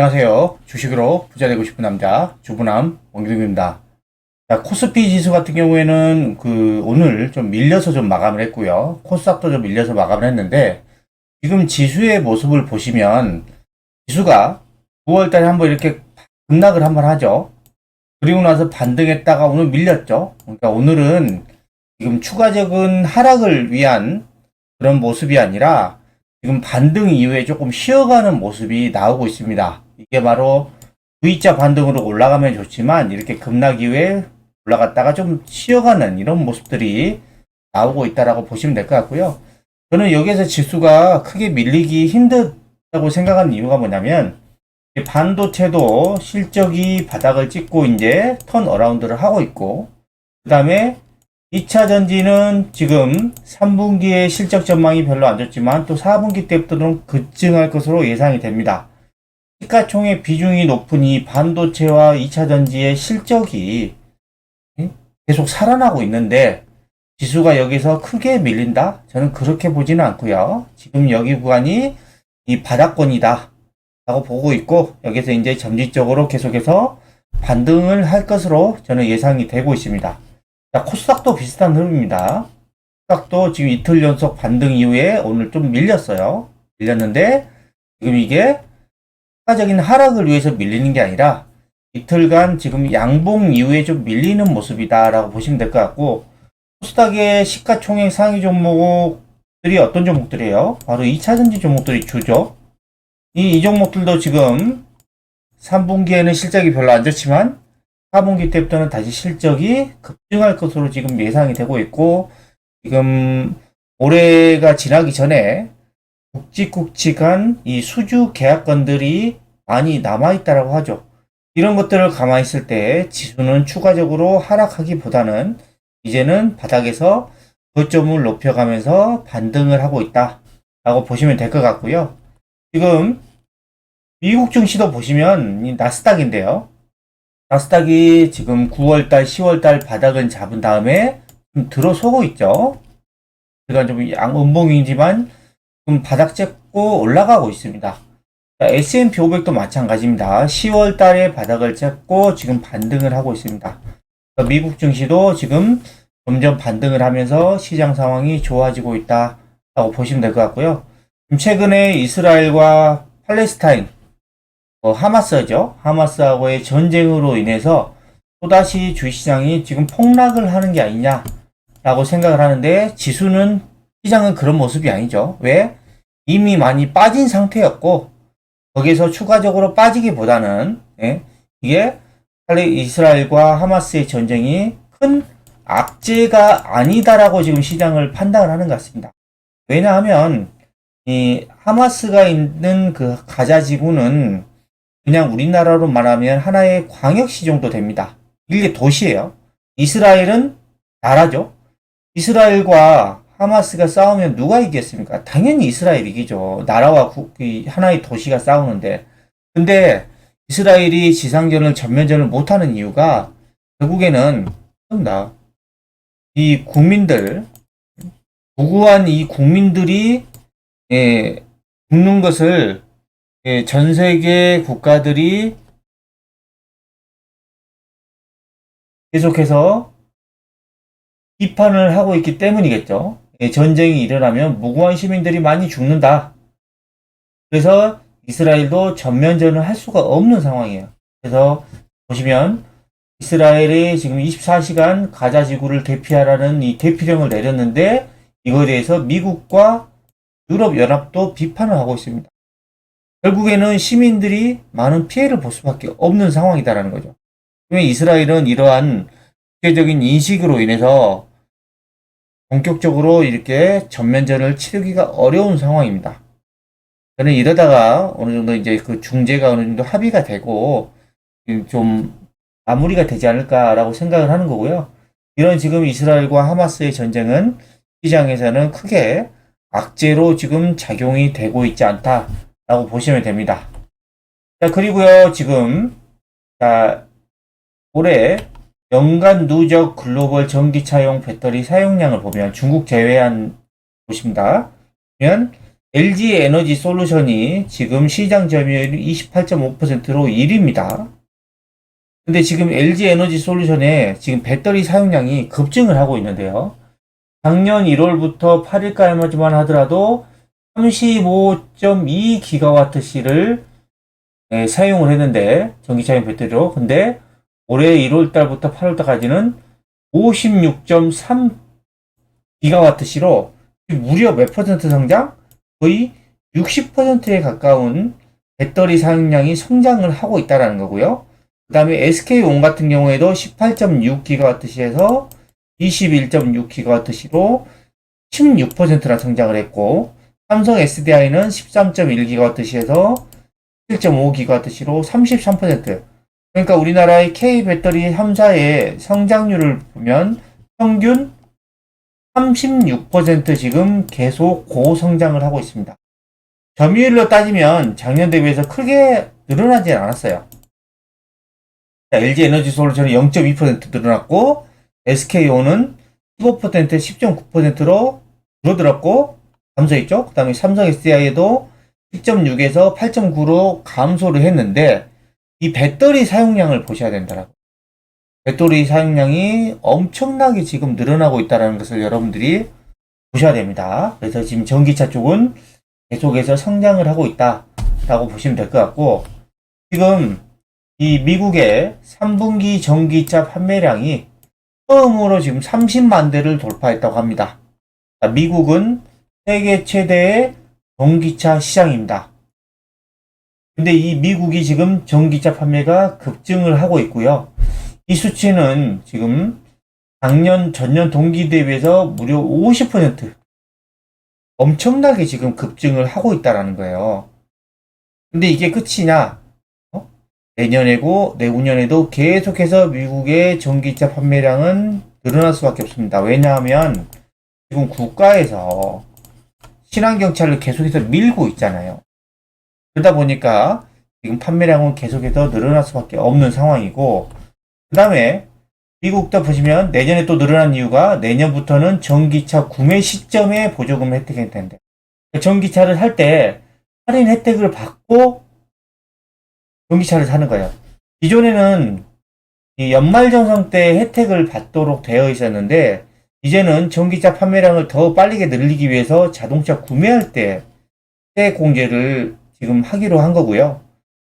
안녕하세요. 주식으로 부자 되고 싶은 남자 주부남 원기둥입니다. 자, 코스피 지수 같은 경우에는 오늘 좀 밀려서 좀 마감을 했고요. 코스닥도 좀 밀려서 마감을 했는데 지금 지수의 모습을 보시면 지수가 9월 달에 한번 이렇게 급락을 한번 하죠. 그리고 나서 반등했다가 오늘 밀렸죠. 그러니까 오늘은 지금 추가적인 하락을 위한 그런 모습이 아니라 지금 반등 이후에 조금 쉬어가는 모습이 나오고 있습니다. 이게 바로 V자 반등으로 올라가면 좋지만 이렇게 급락 이후에 올라갔다가 좀 쉬어가는 이런 모습들이 나오고 있다라고 보시면 될 것 같고요. 저는 여기에서 지수가 크게 밀리기 힘들다고 생각하는 이유가 뭐냐면 반도체도 실적이 바닥을 찍고 이제 턴 어라운드를 하고 있고, 그 다음에 2차 전지는 지금 3분기의 실적 전망이 별로 안 좋지만 또 4분기 때부터는 급증할 것으로 예상이 됩니다. 시가총액 비중이 높은 이 반도체와 2차 전지의 실적이 계속 살아나고 있는데 지수가 여기서 크게 밀린다? 저는 그렇게 보지는 않고요. 지금 여기 구간이 이 바닥권이다 라고 보고 있고, 여기서 이제 점진적으로 계속해서 반등을 할 것으로 저는 예상이 되고 있습니다. 자, 코스닥도 비슷한 흐름입니다. 코스닥도 지금 이틀 연속 반등 이후에 오늘 좀 밀렸어요. 밀렸는데 지금 이게 추가적인 하락을 위해서 밀리는 게 아니라 이틀간 지금 양봉 이후에 좀 밀리는 모습이다 라고 보시면 될 것 같고, 코스닥의 시가총액 상위 종목들이 어떤 종목들이에요? 바로 2차전지 종목들이 주죠. 이 종목들도 지금 3분기에는 실적이 별로 안 좋지만 4분기 때부터는 다시 실적이 급증할 것으로 지금 예상이 되고 있고, 지금 올해가 지나기 전에 굵직굵직한 이 수주 계약건들이 많이 남아있다라고 하죠. 이런 것들을 가만히 있을 때 지수는 추가적으로 하락하기보다는 이제는 바닥에서 고점을 높여가면서 반등을 하고 있다라고 보시면 될 것 같고요. 지금 미국 증시도 보시면 이 나스닥인데요. 나스닥이 지금 9월달, 10월달 바닥은 잡은 다음에 좀 들어서고 있죠. 그러니까 좀 양음봉이지만 좀 바닥 잡고 올라가고 있습니다. S&P 500도 마찬가지입니다. 10월달에 바닥을 잡고 지금 반등을 하고 있습니다. 미국 증시도 지금 점점 반등을 하면서 시장 상황이 좋아지고 있다고 보시면 될 것 같고요. 최근에 이스라엘과 팔레스타인, 하마스죠. 하마스하고의 전쟁으로 인해서 또다시 주식시장이 지금 폭락을 하는 게 아니냐라고 생각을 하는데, 지수는, 시장은 그런 모습이 아니죠. 왜? 이미 많이 빠진 상태였고, 거기서 추가적으로 빠지기보다는, 이게 이스라엘과 하마스의 전쟁이 큰 악재가 아니다라고 지금 시장을 판단을 하는 것 같습니다. 왜냐하면 이 하마스가 있는 그 가자 지구는 그냥 우리나라로 말하면 하나의 광역시 정도 됩니다. 이게 도시예요. 이스라엘은 나라죠. 이스라엘과 하마스가 싸우면 누가 이기겠습니까? 당연히 이스라엘이 이기죠. 나라와 하나의 도시가 싸우는데. 근데 이스라엘이 지상전을 전면전을 못하는 이유가 결국에는 이 국민들, 무고한 이 국민들이 죽는 것을 전 세계 국가들이 계속해서 비판을 하고 있기 때문이겠죠. 전쟁이 일어나면 무고한 시민들이 많이 죽는다. 그래서 이스라엘도 전면전을 할 수가 없는 상황이에요. 그래서 보시면 이스라엘이 지금 24시간 가자 지구를 대피하라는 이 대피령을 내렸는데, 이거에 대해서 미국과 유럽연합도 비판을 하고 있습니다. 결국에는 시민들이 많은 피해를 볼 수밖에 없는 상황이다라는 거죠. 이스라엘은 이러한 국제적인 인식으로 인해서 본격적으로 이렇게 전면전을 치르기가 어려운 상황입니다. 저는 이러다가 어느 정도 이제 그 중재가 어느 정도 합의가 되고 좀 마무리가 되지 않을까라고 생각을 하는 거고요. 이런 지금 이스라엘과 하마스의 전쟁은 시장에서는 크게 악재로 지금 작용이 되고 있지 않다라고 보시면 됩니다. 자, 그리고요, 지금, 올해 연간 누적 글로벌 전기차용 배터리 사용량을 보면 중국 제외한 곳입니다. 보면 LG 에너지 솔루션이 지금 시장 점유율이 28.5%로 1위입니다. 근데 지금 LG 에너지 솔루션의 지금 배터리 사용량이 급증을 하고 있는데요. 작년 1월부터 8일까지만 하더라도 35.2기가와트시를 사용을 했는데, 전기차용 배터리로. 근데 올해 1월달부터 8월달까지는 56.3기가와트시로 무려 몇 퍼센트 성장? 거의 60%에 가까운 배터리 사용량이 성장을 하고 있다는 거고요. 그 다음에 SK온 같은 경우에도 18.6기가와트시에서 21.6기가와트시로 16%나 성장을 했고, 삼성 SDI는 13.1기가와트시에서 7.5기가와트시로 33%. 그러니까 우리나라의 K 배터리 3사의 성장률을 보면 평균 36% 지금 계속 고성장을 하고 있습니다. 점유율로 따지면 작년 대비해서 크게 늘어나지 않았어요. LG 에너지 솔루션이 0.2% 늘어났고, SK온은 15%, 10.9%로 줄어들었고, 감소했죠. 그 다음에 삼성 SDI에도 10.6에서 8.9로 감소를 했는데, 이 배터리 사용량을 보셔야 된다라고. 배터리 사용량이 엄청나게 지금 늘어나고 있다는 것을 여러분들이 보셔야 됩니다. 그래서 지금 전기차 쪽은 계속해서 성장을 하고 있다라고 보시면 될 것 같고, 지금 이 미국의 3분기 전기차 판매량이 처음으로 지금 30만 대를 돌파했다고 합니다. 미국은 세계 최대의 전기차 시장입니다. 근데 이 미국이 지금 전기차 판매가 급증을 하고 있고요. 이 수치는 지금 작년, 전년 동기 대비해서 무려 50% 엄청나게 지금 급증을 하고 있다라는 거예요. 근데 이게 끝이냐? 내년에고 내후년에도 계속해서 미국의 전기차 판매량은 늘어날 수밖에 없습니다. 왜냐하면 지금 국가에서 친환경차를 계속해서 밀고 있잖아요. 그러다 보니까 지금 판매량은 계속해서 늘어날 수밖에 없는 상황이고, 그 다음에 미국도 보시면 내년에 또 늘어난 이유가 내년부터는 전기차 구매 시점에 보조금 혜택이 된대. 전기차를 살 때 할인 혜택을 받고 전기차를 사는 거예요. 기존에는 이 연말정산 때 혜택을 받도록 되어 있었는데, 이제는 전기차 판매량을 더 빠르게 늘리기 위해서 자동차 구매할 때 세액 공제를 지금 하기로 한 거고요.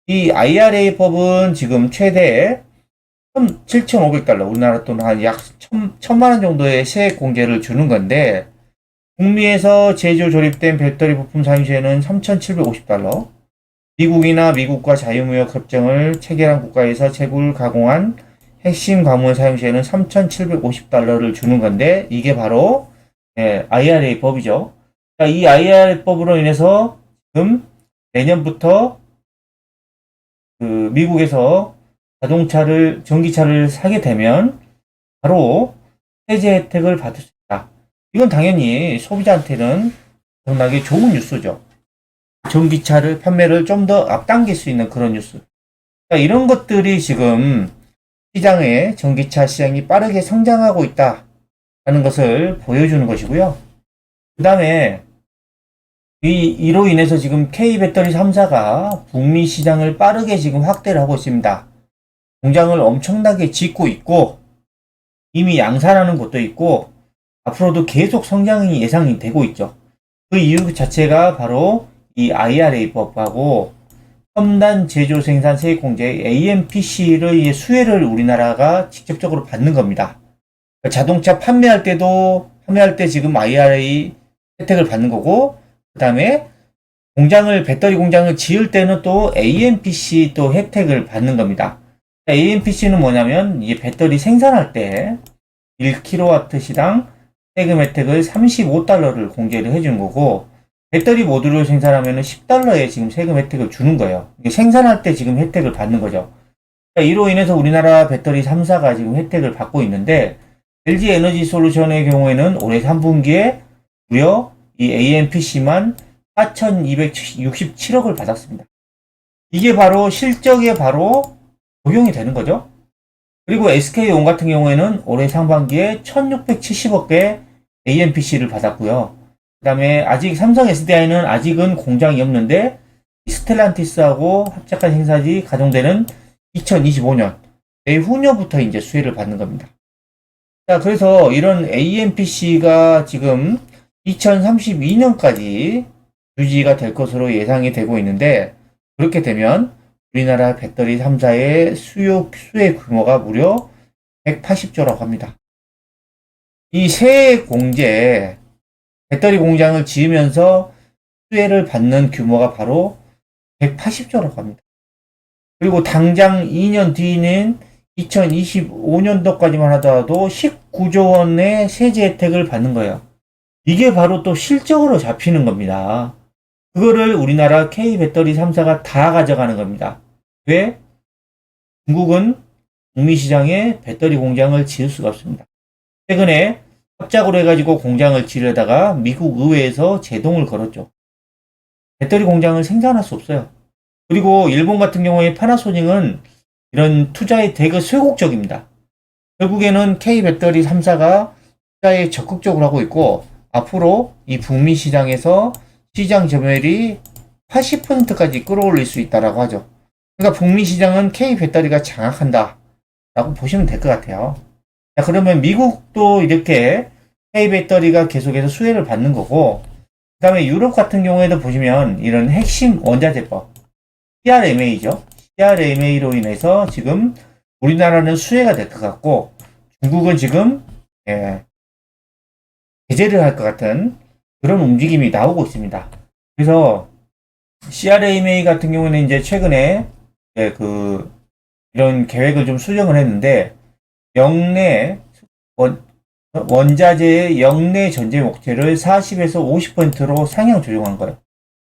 이 IRA법은 지금 최대 7,500달러, 우리나라 돈 한 약 1,000만 원 정도의 세액 공제를 주는 건데, 북미에서 제조 조립된 배터리 부품 사용시에는 3,750달러, 미국이나 미국과 자유무역 협정을 체결한 국가에서 채굴 가공한 핵심 과물 사용 시에는 3,750달러를 주는 건데, 이게 바로 IRA 법이죠. 이 IRA 법으로 인해서 지금 내년부터 그 미국에서 자동차를, 전기차를 사게 되면 바로 세제 혜택을 받을 수 있다. 이건 당연히 소비자한테는 엄청나게 좋은 뉴스죠. 전기차를 판매를 좀 더 앞당길 수 있는 그런 뉴스. 그러니까 이런 것들이 지금 시장에 전기차 시장이 빠르게 성장하고 있다는 것을 보여주는 것이고요. 그 다음에 이로 인해서 지금 K배터리 3사가 북미 시장을 빠르게 지금 확대를 하고 있습니다. 공장을 엄청나게 짓고 있고, 이미 양산하는 곳도 있고, 앞으로도 계속 성장이 예상이 되고 있죠. 그 이유 자체가 바로 이 IRA 법하고 첨단 제조 생산 세액 공제 AMPC의 수혜를 우리나라가 직접적으로 받는 겁니다. 자동차 판매할 때 지금 IRA 혜택을 받는 거고, 그 다음에 배터리 공장을 지을 때는 또 AMPC 또 혜택을 받는 겁니다. AMPC는 뭐냐면, 이게 배터리 생산할 때 1kW 세금 혜택을 35달러를 공제를 해주는 거고, 배터리 모듈을 생산하면 10달러에 지금 세금 혜택을 주는 거예요. 이게 생산할 때 지금 혜택을 받는 거죠. 이로 인해서 우리나라 배터리 3사가 지금 혜택을 받고 있는데, LG 에너지 솔루션의 경우에는 올해 3분기에 무려 이 AMPC만 4,267억을 받았습니다. 이게 바로 실적에 바로 적용이 되는 거죠. 그리고 SK온 같은 경우에는 올해 상반기에 1,670억의 AMPC를 받았고요. 그다음에 아직 삼성 SDI는 아직은 공장이 없는데 스텔란티스하고 합작한 생산이 가동되는 2025년 내후년부터 이제 수혜를 받는 겁니다. 자, 그래서 이런 AMPC가 지금 2032년까지 유지가 될 것으로 예상이 되고 있는데, 그렇게 되면 우리나라 배터리 3사의 수혜 규모가 무려 180조라고 합니다. 이 세 공제, 배터리 공장을 지으면서 수혜를 받는 규모가 바로 180조라고 합니다. 그리고 당장 2년 뒤는 2025년도까지만 하더라도 19조 원의 세제 혜택을 받는 거예요. 이게 바로 또 실적으로 잡히는 겁니다. 그거를 우리나라 K배터리 3사가 다 가져가는 겁니다. 왜? 중국은 북미 시장에 배터리 공장을 지을 수가 없습니다. 최근에 합작으로 해가지고 공장을 지으려다가 미국 의회에서 제동을 걸었죠. 배터리 공장을 생산할 수 없어요. 그리고 일본 같은 경우에 파나소닉은 이런 투자에 되게 쇠곡적입니다. 결국에는 K배터리 3사가 투자에 적극적으로 하고 있고, 앞으로 이 북미 시장에서 시장 점유율이 80%까지 끌어올릴 수 있다라고 하죠. 그러니까 북미 시장은 K배터리가 장악한다 라고 보시면 될 것 같아요. 자, 그러면 미국도 이렇게 K배터리가 계속해서 수혜를 받는 거고, 그 다음에 유럽 같은 경우에도 보시면 이런 핵심 원자재법 CRMA죠. CRMA로 인해서 지금 우리나라는 수혜가 될 것 같고, 중국은 지금 제재를 할 것 같은 그런 움직임이 나오고 있습니다. 그래서 CRMA 같은 경우는 이제 최근에 이런 계획을 좀 수정을 했는데, 원자재의 역내 전제 목표를 40에서 50%로 상향 조정한 거예요.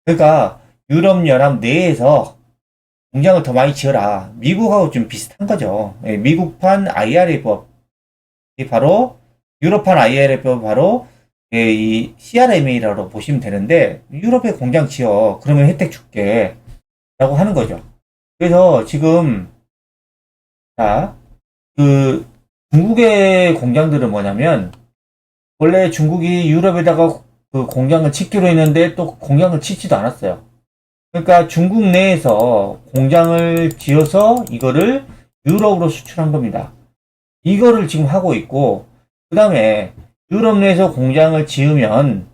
그러니까 유럽 연합 내에서 공장을 더 많이 지어라. 미국하고 좀 비슷한 거죠. 미국판 IRA법, 바로 유럽판 IRA법 바로 이 CRMA라고 보시면 되는데, 유럽에 공장 지어. 그러면 혜택 줄게. 라고 하는 거죠. 그래서 지금 자, 중국의 공장들은 뭐냐면, 원래 중국이 유럽에다가 그 공장을 짓기로 했는데 또 공장을 짓지도 않았어요. 그러니까 중국 내에서 공장을 지어서 이거를 유럽으로 수출한 겁니다. 이거를 지금 하고 있고, 그 다음에 유럽 내에서 공장을 지으면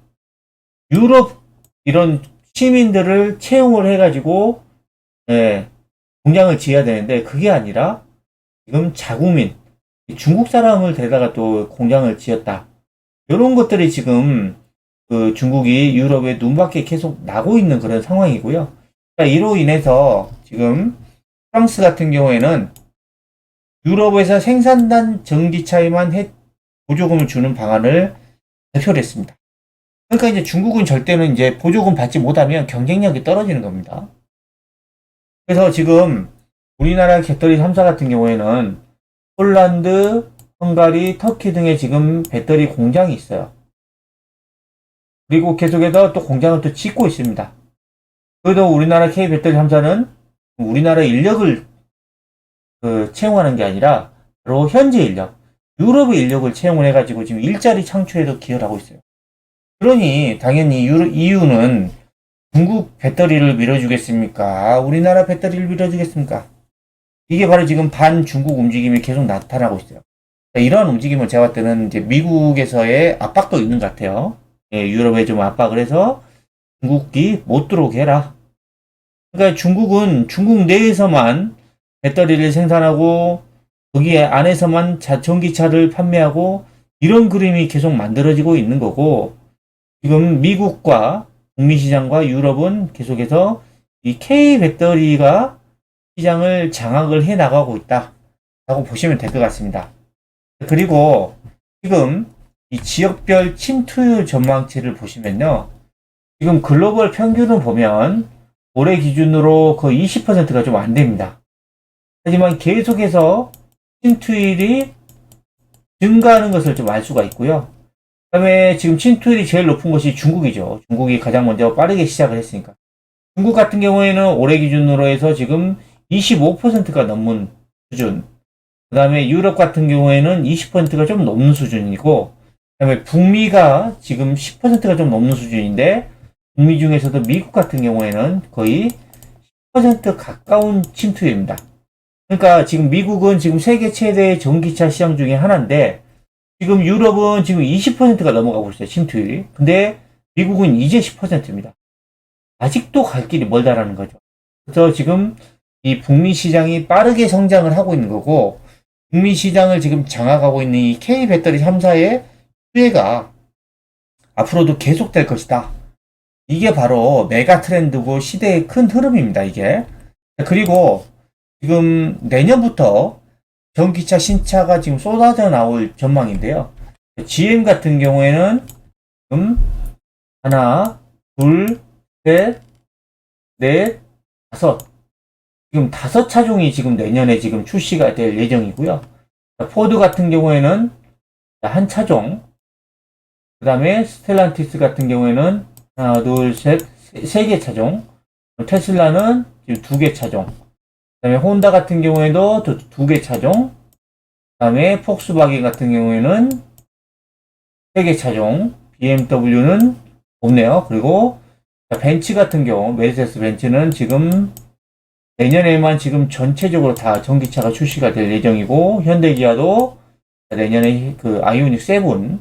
유럽 이런 시민들을 채용을 해가지고 공장을 지어야 되는데, 그게 아니라 지금 자국민, 중국 사람을 데려다가 또 공장을 지었다. 이런 것들이 지금 중국이 유럽에 눈밖에 계속 나고 있는 그런 상황이고요. 이로 인해서 지금 프랑스 같은 경우에는 유럽에서 생산단 전기차에만 보조금을 주는 방안을 발표를 했습니다. 그러니까 이제 중국은 절대는 이제 보조금 받지 못하면 경쟁력이 떨어지는 겁니다. 그래서 지금 우리나라 배터리 3사 같은 경우에는 폴란드, 헝가리, 터키 등에 지금 배터리 공장이 있어요. 그리고 계속해서 또 공장을 또 짓고 있습니다. 그래도 우리나라 K배터리 3사는 우리나라 인력을 채용하는 게 아니라 바로 현재 인력, 유럽의 인력을 채용을 해가지고 지금 일자리 창출에도 기여를 하고 있어요. 그러니 당연히 EU는 중국 배터리를 밀어주겠습니까? 우리나라 배터리를 밀어주겠습니까? 이게 바로 지금 반중국 움직임이 계속 나타나고 있어요. 이런 움직임을 제가 봤을 때는 이제 미국에서의 압박도 있는 것 같아요. 유럽에 좀 압박을 해서 중국이 못 들어오게 해라. 그러니까 중국은 중국 내에서만 배터리를 생산하고 거기 안에서만 전기차를 판매하고 이런 그림이 계속 만들어지고 있는 거고, 지금 미국과 북미 시장과 유럽은 계속해서 이 K 배터리가 시장을 장악을 해 나가고 있다라고 보시면 될 것 같습니다. 그리고 지금 이 지역별 침투율 전망치를 보시면요, 지금 글로벌 평균을 보면 올해 기준으로 거의 20%가 좀 안 됩니다. 하지만 계속해서 침투율이 증가하는 것을 좀 알 수가 있고요. 그 다음에 지금 침투율이 제일 높은 것이 중국이죠. 중국이 가장 먼저 빠르게 시작을 했으니까. 중국 같은 경우에는 올해 기준으로 해서 지금 25%가 넘는 수준. 그 다음에 유럽 같은 경우에는 20%가 좀 넘는 수준이고, 그다음에 북미가 지금 10%가 좀 넘는 수준인데, 북미 중에서도 미국 같은 경우에는 거의 10% 가까운 침투율입니다. 그러니까 지금 미국은 지금 세계 최대 전기차 시장 중에 하나인데, 지금 유럽은 지금 20%가 넘어가고 있어요, 침투율이. 근데 미국은 이제 10%입니다. 아직도 갈 길이 멀다라는 거죠. 그래서 지금 이 북미 시장이 빠르게 성장을 하고 있는 거고, 북미 시장을 지금 장악하고 있는 이 K 배터리 3사의 수혜가 앞으로도 계속될 것이다. 이게 바로 메가 트렌드고 시대의 큰 흐름입니다, 이게. 그리고 지금 내년부터 전기차 신차가 지금 쏟아져 나올 전망인데요. GM 같은 경우에는 지금 하나, 둘, 셋, 넷, 다섯. 지금 5차종이 지금 내년에 지금 출시가 될 예정이고요. 포드 같은 경우에는 한 차종, 그 다음에 스텔란티스 같은 경우에는 하나, 둘, 셋, 세 개 차종, 테슬라는 지금 2개 차종, 그 다음에 혼다 같은 경우에도 2개 차종, 그 다음에 폭스바겐 같은 경우에는 3개 차종, BMW는 없네요. 그리고 벤츠 같은 경우, 메르세데스 벤츠는 지금 내년에만 지금 전체적으로 다 전기차가 출시가 될 예정이고, 현대기아도 내년에 그 아이오닉 7, 그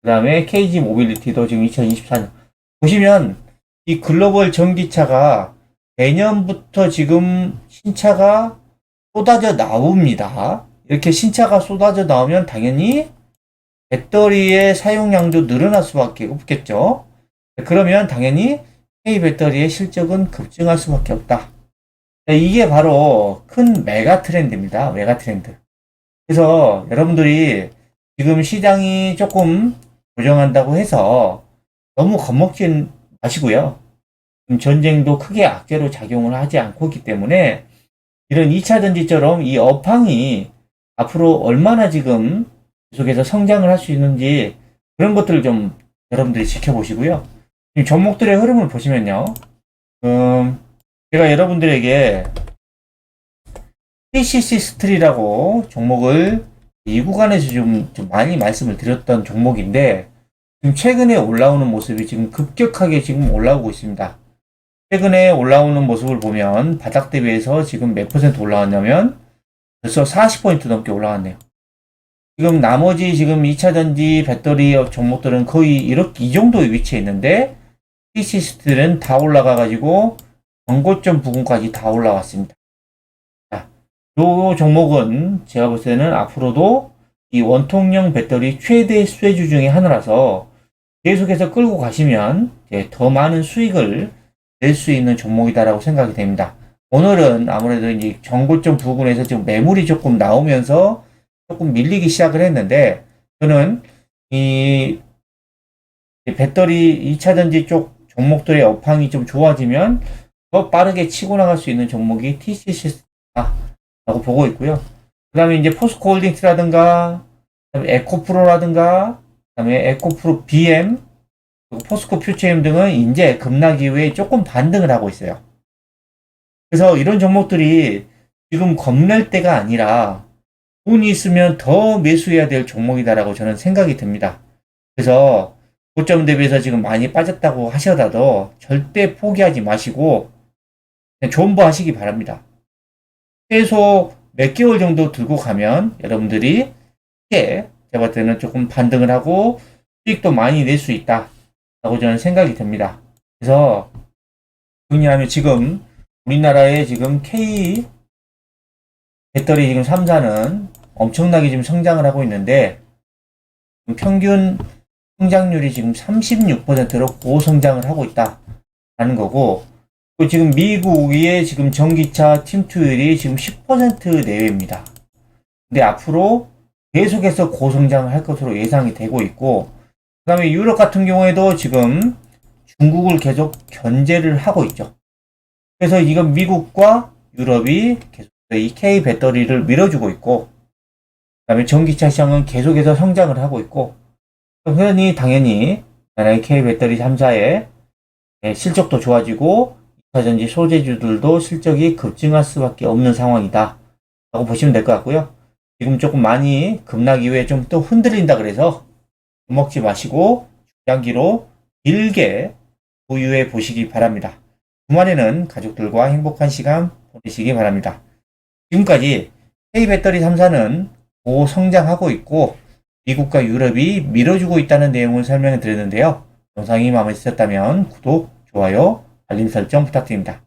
다음에 KG 모빌리티도 지금 2024년. 보시면 이 글로벌 전기차가 내년부터 지금 신차가 쏟아져 나옵니다. 이렇게 신차가 쏟아져 나오면 당연히 배터리의 사용량도 늘어날 수밖에 없겠죠. 그러면 당연히 K 배터리의 실적은 급증할 수밖에 없다. 이게 바로 큰 메가 트렌드입니다. 메가 트렌드. 그래서 여러분들이 지금 시장이 조금 조정한다고 해서 너무 겁먹지 마시고요. 전쟁도 크게 악재로 작용을 하지 않고 있기 때문에 이런 2차 전지처럼 이 업황이 앞으로 얼마나 지금 계속해서 성장을 할 수 있는지 그런 것들을 좀 여러분들이 지켜보시고요. 종목들의 흐름을 보시면요. 제가 여러분들에게 TCC 스틸이라고 종목을 이 구간에서 좀 많이 말씀을 드렸던 종목인데 지금 최근에 올라오는 모습이 지금 급격하게 지금 올라오고 있습니다. 최근에 올라오는 모습을 보면 바닥 대비해서 지금 몇 퍼센트 올라왔냐면 벌써 40% 넘게 올라왔네요. 지금 나머지 지금 2차전지 배터리 종목들은 거의 이렇게 이 정도의 위치에 있는데 TCC 스틸은 다 올라가가지고 전고점 부근까지 다 올라왔습니다. 자, 이 종목은 제가 볼 때는 앞으로도 이 원통형 배터리 최대 수혜주 중에 하나라서 계속해서 끌고 가시면 더 많은 수익을 낼 수 있는 종목이다라고 생각이 됩니다. 오늘은 아무래도 이제 전고점 부근에서 지금 매물이 조금 나오면서 조금 밀리기 시작을 했는데 저는 이 배터리 2차전지 쪽 종목들의 업황이 좀 좋아지면 더 빠르게 치고 나갈 수 있는 종목이 TCC라고 보고 있고요. 그 다음에 이제 포스코홀딩스라든가, 에코프로라든가, 그 다음에 에코프로 BM, 그리고 포스코 퓨처엠 등은 이제 급락 이후에 조금 반등을 하고 있어요. 그래서 이런 종목들이 지금 겁낼 때가 아니라 돈이 있으면 더 매수해야 될 종목이다라고 저는 생각이 듭니다. 그래서 고점 대비해서 지금 많이 빠졌다고 하셔도 절대 포기하지 마시고 존버하시기 바랍니다. 최소 몇 개월 정도 들고 가면 여러분들이 제가 볼 때는 조금 반등을 하고 수익도 많이 낼 수 있다라고 저는 생각이 듭니다. 그래서 왜냐하면 지금 우리나라의 지금 K 배터리 지금 3사는 엄청나게 지금 성장을 하고 있는데 평균 성장률이 지금 36%로 고성장을 하고 있다라는 거고 지금 미국의 지금 전기차 침투율이 지금 10% 내외입니다. 근데 앞으로 계속해서 고성장을 할 것으로 예상이 되고 있고 그 다음에 유럽 같은 경우에도 지금 중국을 계속 견제를 하고 있죠. 그래서 이건 미국과 유럽이 계속 이 K 배터리를 밀어주고 있고 그 다음에 전기차 시장은 계속해서 성장을 하고 있고 당연히 K 배터리 3사의 실적도 좋아지고 2차전지 소재주들도 실적이 급증할 수밖에 없는 상황이다 라고 보시면 될 것 같고요. 지금 조금 많이 급락 이후에 좀 또 흔들린다 그래서 먹지 마시고 중장기로 길게 보유해 보시기 바랍니다. 주말에는 가족들과 행복한 시간 보내시기 바랍니다. 지금까지 K배터리 3사는 고성장하고 있고 미국과 유럽이 밀어주고 있다는 내용을 설명해 드렸는데요. 영상이 마음에 드셨다면 구독, 좋아요, 알림 설정 부탁드립니다.